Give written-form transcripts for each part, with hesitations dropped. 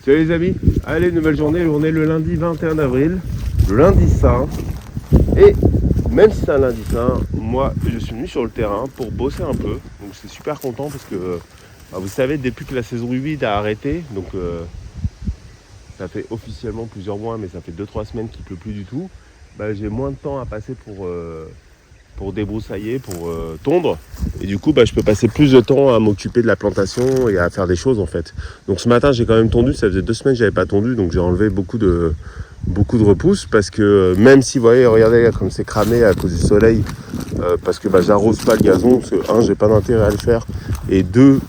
Salut les amis, allez, nouvelle journée, on est le lundi 21 avril, le lundi saint. Et même si c'est un lundi saint, moi je suis venu sur le terrain pour bosser un peu. Donc je suis super content parce que vous savez, depuis que la saison humide a arrêté, donc ça fait officiellement plusieurs mois, mais ça fait 2-3 semaines qu'il ne pleut plus du tout, j'ai moins de temps à passer pour débroussailler, pour tondre. Et du coup, je peux passer plus de temps à m'occuper de la plantation et à faire des choses en fait. Donc ce matin, j'ai quand même tondu. Ça faisait 2 semaines que j'avais pas tondu, donc j'ai enlevé beaucoup de repousses parce que même si, vous voyez, regardez comme c'est cramé à cause du soleil, parce que j'arrose pas le gazon, parce que 1, j'ai pas d'intérêt à le faire, et 2,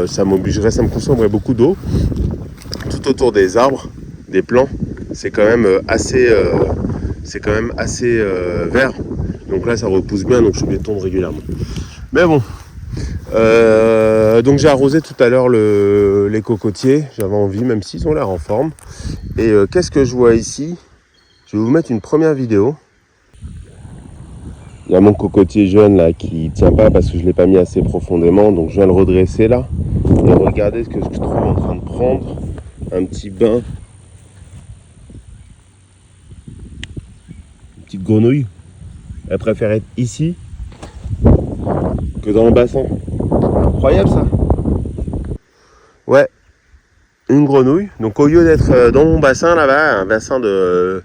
ça me consommerait beaucoup d'eau. Tout autour des arbres, des plants, c'est quand même assez vert. Donc là, ça repousse bien, donc je suis obligé de tondre régulièrement. Mais bon, donc j'ai arrosé tout à l'heure les cocotiers. J'avais envie, même s'ils ont l'air en forme. Et qu'est-ce que je vois ici? Je vais vous mettre une première vidéo. Il y a mon cocotier jeune là qui tient pas parce que je l'ai pas mis assez profondément. Donc je viens le redresser là. Et regardez ce que je trouve en train de prendre. Un petit bain. Une petite grenouille. Elle préfère être ici que dans le bassin. Incroyable ça. Ouais, une grenouille. Donc au lieu d'être dans mon bassin là-bas, un bassin de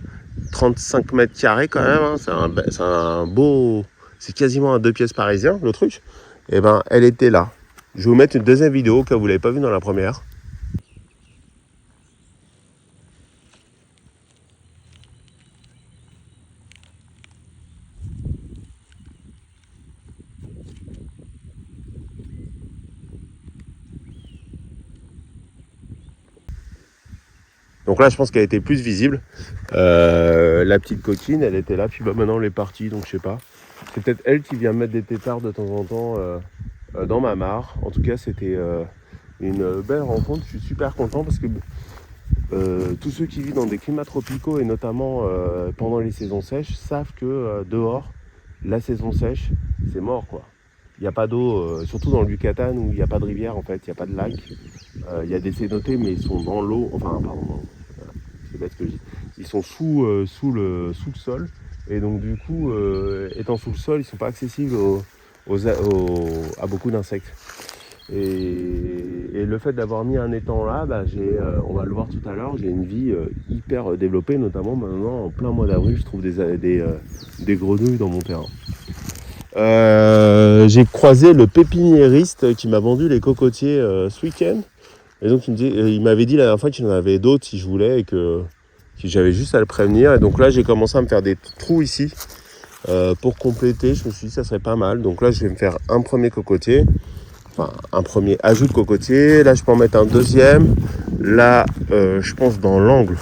35 mètres carrés quand même, hein, c'est un beau... C'est quasiment un 2 pièces parisien le truc. Et elle était là. Je vais vous mettre une deuxième vidéo que vous ne l'avez pas vue dans la première. Donc là, je pense qu'elle était plus visible. La petite coquine, elle était là. Puis maintenant, elle est partie, donc je sais pas. C'est peut-être elle qui vient mettre des têtards de temps en temps dans ma mare. En tout cas, c'était une belle rencontre. Je suis super content parce que tous ceux qui vivent dans des climats tropicaux et notamment pendant les saisons sèches savent que dehors, la saison sèche, c'est mort quoi. Il n'y a pas d'eau, surtout dans le Yucatan où il n'y a pas de rivière en fait, il n'y a pas de lac. Il y a des cénotés mais ils sont dans l'eau, enfin pardon, c'est bête ce que je dis. Ils sont sous le sol et donc du coup, étant sous le sol, ils ne sont pas accessibles à beaucoup d'insectes. Et le fait d'avoir mis un étang là, on va le voir tout à l'heure, j'ai une vie hyper développée, notamment maintenant en plein mois d'avril, je trouve des grenouilles dans mon terrain. J'ai croisé le pépiniériste qui m'a vendu les cocotiers ce week-end. Et donc il m'avait dit la dernière fois qu'il en avait d'autres si je voulais et que j'avais juste à le prévenir. Et donc là j'ai commencé à me faire des trous ici pour compléter. Je me suis dit ça serait pas mal. Donc là je vais me faire un premier cocotier. Enfin, un premier ajout de cocotier. Là je peux en mettre un deuxième. Là je pense dans l'angle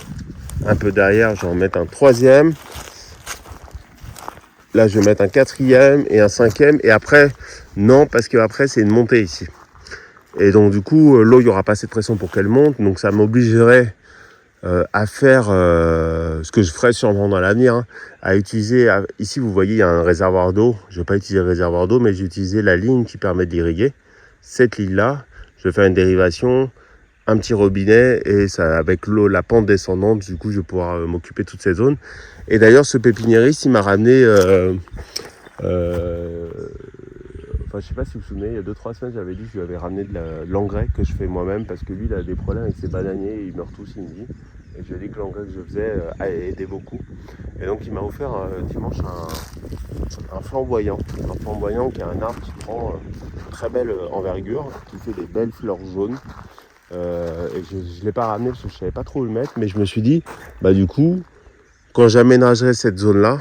un peu derrière je vais en mettre un troisième. Là je vais mettre un quatrième et un cinquième. Et après non, parce que après c'est une montée ici. Et donc du coup l'eau il n'y aura pas assez de pression pour qu'elle monte. Donc ça m'obligerait à faire ce que je ferai sûrement dans l'avenir, hein, à utiliser, ici vous voyez il y a un réservoir d'eau, je ne vais pas utiliser le réservoir d'eau mais j'ai utilisé la ligne qui permet d'irriguer, cette ligne là, je vais faire une dérivation, un petit robinet et ça, avec l'eau, la pente descendante, du coup je vais pouvoir m'occuper de toute cette zone. Et d'ailleurs ce pépiniériste il m'a ramené je sais pas si vous vous souvenez, il y a 2-3 semaines, j'avais dit que je lui avais ramené de l'engrais que je fais moi-même parce que lui, il a des problèmes avec ses bananiers, il meurt tous, il me dit. Et je lui ai dit que l'engrais que je faisais a aidé beaucoup. Et donc, il m'a offert dimanche un flamboyant. Un flamboyant qui est un arbre qui prend une très belle envergure, qui fait des belles fleurs jaunes. Et je ne l'ai pas ramené parce que je ne savais pas trop où le mettre, mais je me suis dit, du coup, quand j'aménagerai cette zone-là,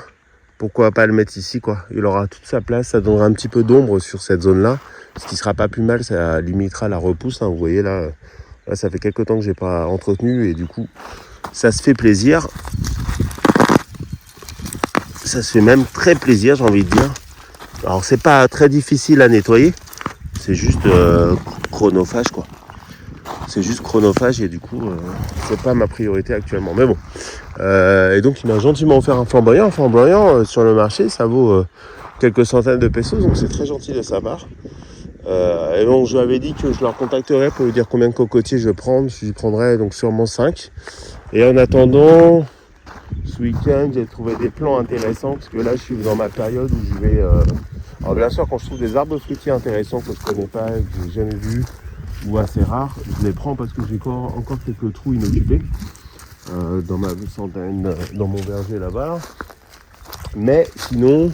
pourquoi pas le mettre ici quoi. Il aura toute sa place, ça donnera un petit peu d'ombre sur cette zone là, ce qui sera pas plus mal, ça limitera la repousse, hein. Vous voyez là ça fait quelques temps que j'ai pas entretenu et du coup ça se fait plaisir. Ça se fait même très plaisir, j'ai envie de dire. Alors c'est pas très difficile à nettoyer, c'est juste chronophage quoi. C'est juste chronophage et du coup c'est pas ma priorité actuellement, mais bon. Et donc il m'a gentiment offert un flamboyant. Un flamboyant sur le marché ça vaut quelques centaines de pesos, donc c'est très gentil de sa part. Et donc je lui avais dit que je leur contacterais pour lui dire combien de cocotiers je vais prendre. Je prendrais donc sûrement 5. Et en attendant, ce week-end, j'ai trouvé des plans intéressants parce que là, je suis dans ma période où je vais... Alors bien sûr, quand je trouve des arbres fruitiers intéressants que je connais pas, que j'ai jamais vus ou assez rares, je les prends parce que j'ai encore quelques trous inoccupés dans ma centaine, dans mon verger là-bas. Mais sinon,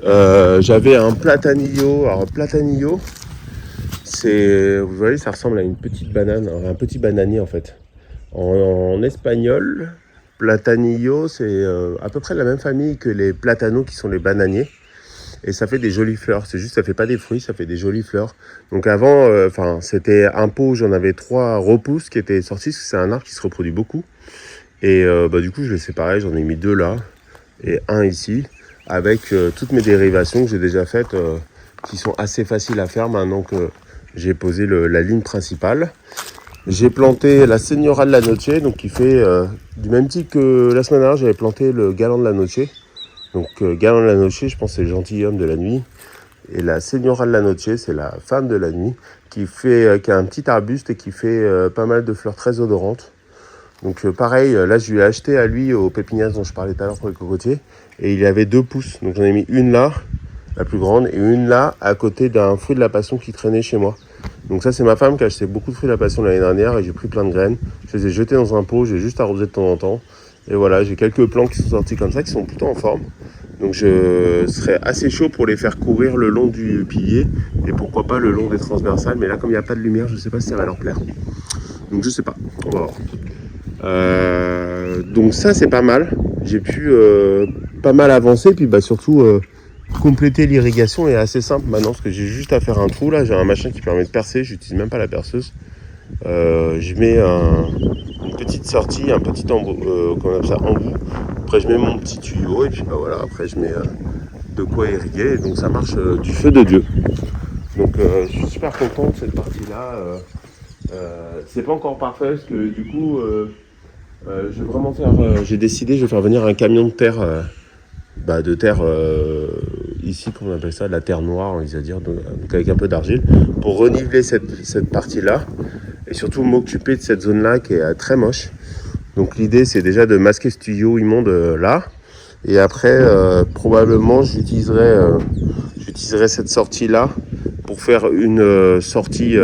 j'avais un platanillo. Alors platanillo, c'est, vous voyez, ça ressemble à une petite banane, un petit bananier en fait. En espagnol, platanillo, c'est à peu près la même famille que les platanos qui sont les bananiers. Et ça fait des jolies fleurs. C'est juste, ça fait pas des fruits, ça fait des jolies fleurs. Donc avant, c'était un pot, j'en avais 3 repousses qui étaient sortis, parce que c'est un arbre qui se reproduit beaucoup. Et du coup, je l'ai séparé, j'en ai mis 2 là, et 1 ici, avec toutes mes dérivations que j'ai déjà faites, qui sont assez faciles à faire maintenant que j'ai posé la ligne principale. J'ai planté la Señora de la Noche, donc qui fait du même type que la semaine dernière, j'avais planté le Galant de la Noche. Donc Galant de la Noche, je pense que c'est le gentilhomme de la nuit. Et la Señora de la Noche, c'est la femme de la nuit, qui a un petit arbuste et qui fait pas mal de fleurs très odorantes. Donc pareil, là je lui ai acheté à lui au pépinière dont je parlais tout à l'heure pour les cocotiers. Et il y avait 2 pousses, donc j'en ai mis une là, la plus grande, et une là, à côté d'un fruit de la passion qui traînait chez moi. Donc ça c'est ma femme qui a acheté beaucoup de fruits de la passion l'année dernière et j'ai pris plein de graines. Je les ai jetés dans un pot, j'ai juste arrosé de temps en temps. Et voilà, j'ai quelques plants qui sont sortis comme ça, qui sont plutôt en forme. Donc je serais assez chaud pour les faire courir le long du pilier et pourquoi pas le long des transversales. Mais là comme il n'y a pas de lumière, je ne sais pas si ça va leur plaire. Donc je sais pas, on va voir. Donc ça c'est pas mal. J'ai pu pas mal avancer, puis surtout compléter l'irrigation est assez simple maintenant parce que j'ai juste à faire un trou là, j'ai un machin qui permet de percer, j'utilise même pas la perceuse. Je mets une petite sortie, un petit embout, après je mets mon petit tuyau et puis voilà, après je mets de quoi irriguer et donc ça marche du feu de Dieu. Donc je suis super content de cette partie là. C'est pas encore parfait parce que du coup je vais vraiment faire, j'ai décidé, je vais faire venir un camion de terre ici, comment on appelle ça, de la terre noire, c'est-à-dire donc avec un peu d'argile, pour reniveler cette partie-là, et surtout m'occuper de cette zone-là qui est très moche. Donc l'idée, c'est déjà de masquer ce tuyau immonde là, et après, probablement, j'utiliserai cette sortie-là pour faire une sortie,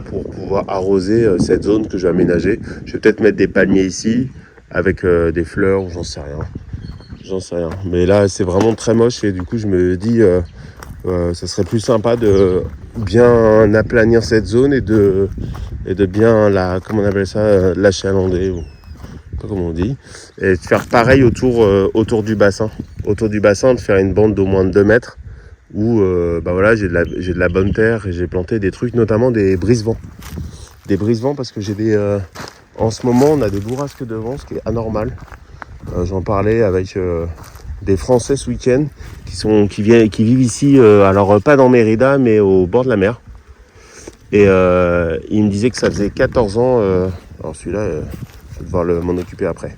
pour pouvoir arroser cette zone que je vais aménager. Je vais peut-être mettre des palmiers ici, avec des fleurs, ou j'en sais rien. Mais là c'est vraiment très moche et du coup je me dis ça serait plus sympa de bien aplanir cette zone et de bien l'achalander, ou pas comment on dit, et de faire pareil autour du bassin, de faire une bande d'au moins de 2 mètres où j'ai de la bonne terre et j'ai planté des trucs, notamment des brise-vents parce que en ce moment on a des bourrasques de vent, ce qui est anormal. J'en parlais avec des Français ce week-end qui vivent ici, alors pas dans Mérida mais au bord de la mer. Et ils me disaient que ça faisait 14 ans, alors celui-là, je vais devoir m'en occuper après.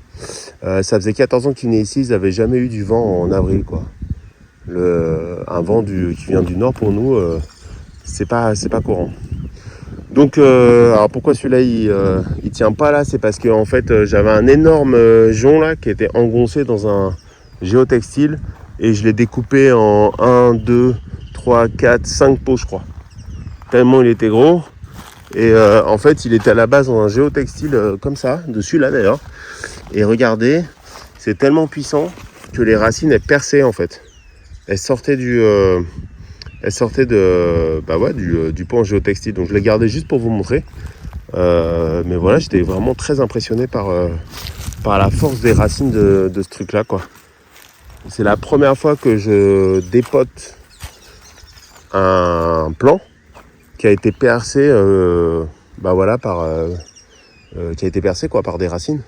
Ça faisait 14 ans qu'ils venaient ici, ils n'avaient jamais eu du vent en avril, quoi. Un vent qui vient du nord pour nous, c'est pas courant. Donc, alors pourquoi celui-là il tient pas là, c'est parce que en fait j'avais un énorme jonc là qui était engoncé dans un géotextile et je l'ai découpé en 1, 2, 3, 4, 5 pots je crois. Tellement il était gros. Et en fait il était à la base dans un géotextile comme ça, dessus là d'ailleurs. Et regardez, c'est tellement puissant que les racines elles perçaient en fait. Elles sortaient du pot en géotextile, donc je l'ai gardé juste pour vous montrer. Mais voilà, j'étais vraiment très impressionné par la force des racines de ce truc là, quoi. C'est la première fois que je dépote un plant qui a été percé par des racines.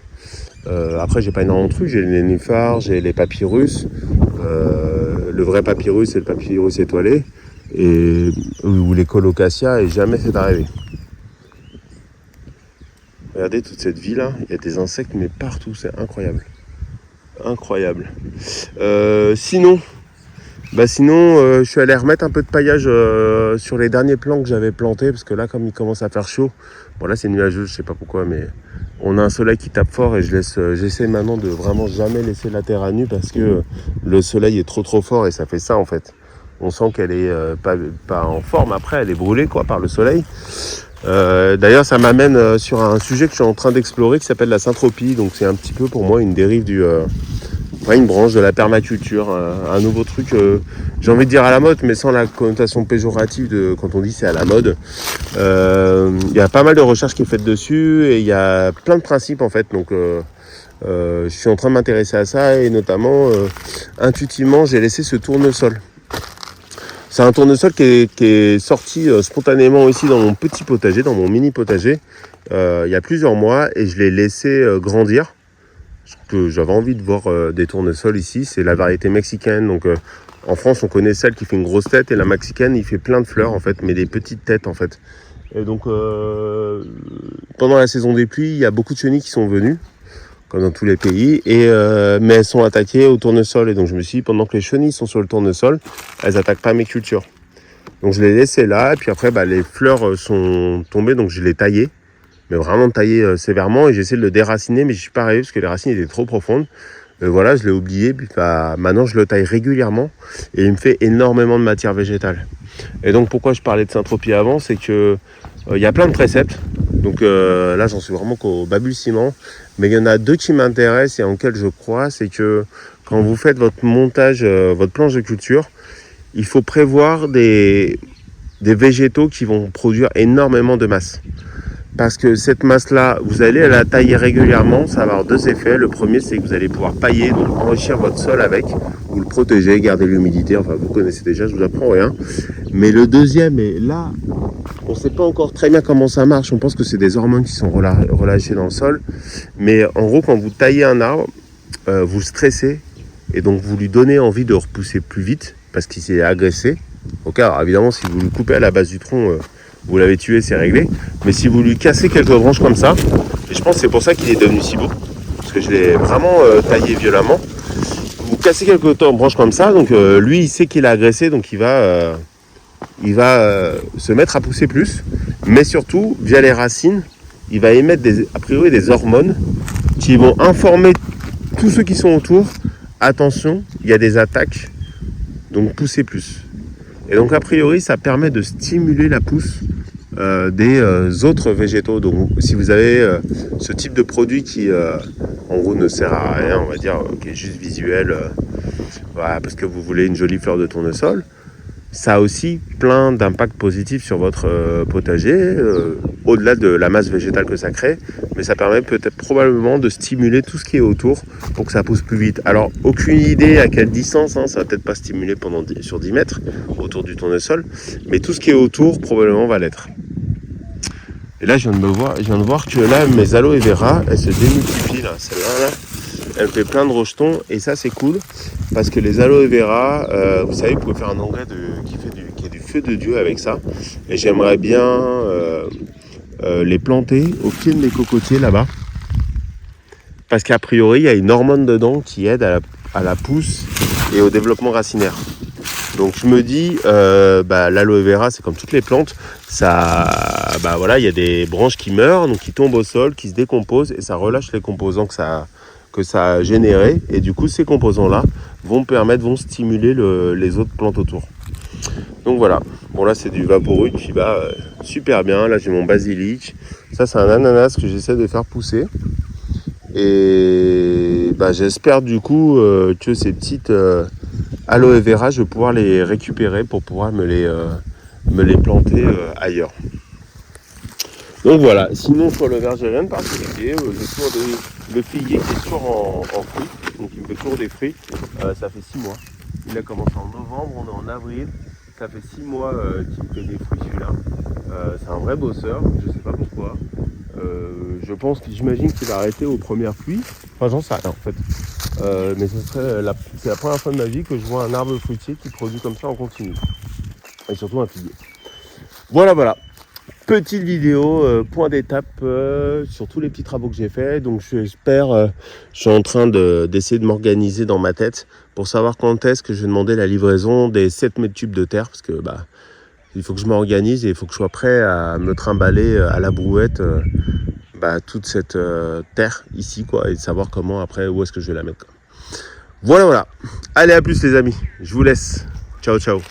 Après j'ai pas énormément de trucs, j'ai les nénuphars, j'ai les papyrus, le vrai papyrus et le papyrus étoilé, ou les colocasia, et jamais c'est arrivé. Regardez toute cette ville là, il y a des insectes mais partout, c'est incroyable. Sinon, Bah sinon, je suis allé remettre un peu de paillage sur les derniers plants que j'avais plantés, parce que là, comme il commence à faire chaud, bon là c'est nuageux, je sais pas pourquoi, mais on a un soleil qui tape fort et j'essaie maintenant de vraiment jamais laisser la terre à nu parce que le soleil est trop fort et ça fait ça en fait. On sent qu'elle est pas en forme après, elle est brûlée quoi par le soleil. D'ailleurs, ça m'amène sur un sujet que je suis en train d'explorer qui s'appelle la syntropie. Donc c'est un petit peu pour moi une dérive une branche de la permaculture, un nouveau truc, j'ai envie de dire à la mode, mais sans la connotation péjorative de quand on dit c'est à la mode. Il y a pas mal de recherches qui est faite dessus et il y a plein de principes en fait. Donc je suis en train de m'intéresser à ça et notamment intuitivement j'ai laissé ce tournesol. C'est un tournesol qui est sorti spontanément ici dans mon petit potager, dans mon mini potager, il y a plusieurs mois et je l'ai laissé grandir. Parce que j'avais envie de voir des tournesols ici, c'est la variété mexicaine. Donc en France on connaît celle qui fait une grosse tête et la mexicaine il fait plein de fleurs en fait, mais des petites têtes en fait. Et donc pendant la saison des pluies, il y a beaucoup de chenilles qui sont venues, comme dans tous les pays, mais elles sont attaquées au tournesol. Et donc je me suis dit, pendant que les chenilles sont sur le tournesol, elles n'attaquent pas mes cultures. Donc je les laissais là, et puis après les fleurs sont tombées, donc je les taillais. Mais vraiment taillé sévèrement et j'essaie de le déraciner, mais je suis pas arrivé parce que les racines étaient trop profondes. Voilà, je l'ai oublié, puis maintenant je le taille régulièrement et il me fait énormément de matière végétale. Et donc pourquoi je parlais de syntropie avant, c'est que il y a plein de préceptes. Donc là j'en suis vraiment qu'au balbutiement, mais il y en a deux qui m'intéressent et en lesquels je crois, c'est que quand vous faites votre montage, votre planche de culture, il faut prévoir des végétaux qui vont produire énormément de masse. Parce que cette masse-là, vous allez la tailler régulièrement, ça va avoir deux effets. Le premier, c'est que vous allez pouvoir pailler, donc enrichir votre sol avec, vous le protéger, garder l'humidité, enfin vous connaissez déjà, je vous apprends rien. Mais le deuxième, et là, on ne sait pas encore très bien comment ça marche, on pense que c'est des hormones qui sont relâchées dans le sol. Mais en gros, quand vous taillez un arbre, vous stressez, et donc vous lui donnez envie de repousser plus vite, parce qu'il s'est agressé. Donc alors, évidemment, si vous le coupez à la base du tronc, vous l'avez tué, c'est réglé. Mais si vous lui cassez quelques branches comme ça, et je pense que c'est pour ça qu'il est devenu si beau, parce que je l'ai vraiment taillé violemment. Vous cassez quelques branches comme ça, donc lui il sait qu'il a agressé, donc il va se mettre à pousser plus. Mais surtout, via les racines, il va émettre a priori des hormones qui vont informer tous ceux qui sont autour. Attention, il y a des attaques, donc poussez plus. Et donc a priori ça permet de stimuler la pousse des autres végétaux. Donc si vous avez ce type de produit qui en gros ne sert à rien, on va dire, qui est juste visuel, voilà, parce que vous voulez une jolie fleur de tournesol, ça a aussi plein d'impacts positifs sur votre potager, au-delà de la masse végétale que ça crée, mais ça permet peut-être probablement de stimuler tout ce qui est autour pour que ça pousse plus vite. Alors aucune idée à quelle distance, ça va peut-être pas stimuler sur 10 mètres autour du tournesol, mais tout ce qui est autour probablement va l'être. Et là je viens de voir que là mes aloe vera, elles se démultiplient là, celle-là là, elle fait plein de rejetons et ça c'est cool parce que les aloe vera, vous savez, vous pouvez faire un engrais qui est du feu de Dieu avec ça. Et j'aimerais bien les planter au pied de mes cocotiers là-bas. Parce qu'a priori, il y a une hormone dedans qui aide à la pousse et au développement racinaire. Donc je me dis, l'aloe vera, c'est comme toutes les plantes, ça, voilà, il y a des branches qui meurent, donc qui tombent au sol, qui se décomposent et ça relâche les composants que ça a généré. Et du coup, ces composants-là vont stimuler les autres plantes autour. Donc voilà, bon là c'est du vaporrude qui va super bien. Là j'ai mon basilic, ça c'est un ananas que j'essaie de faire pousser. Et j'espère du coup que ces petites aloe vera, je vais pouvoir les récupérer pour pouvoir me les planter ailleurs. Donc voilà, sinon sur le verger, rien de particulier, j'ai toujours le figuier qui est toujours en fruits, donc il me fait toujours des fruits, ça fait 6 mois. Il a commencé en novembre, on est en avril, ça fait 6 mois qu'il me fait des fruits celui-là. C'est un vrai bosseur, je sais pas pourquoi. J'imagine qu'il va arrêter aux premières pluies, enfin j'en sais rien en fait. Mais c'est la première fois de ma vie que je vois un arbre fruitier qui produit comme ça en continu. Et surtout un figuier. Voilà. petite vidéo, point d'étape sur tous les petits travaux que j'ai fait. Donc j'espère, je suis en train d'essayer de m'organiser dans ma tête pour savoir quand est-ce que je vais demander la livraison des 7 mètres cubes de terre. Parce que il faut que je m'organise et il faut que je sois prêt à me trimballer à la brouette toute cette terre ici, quoi, et de savoir comment après, où est-ce que je vais la mettre, quoi. Voilà. Allez, à plus les amis, je vous laisse. Ciao, ciao.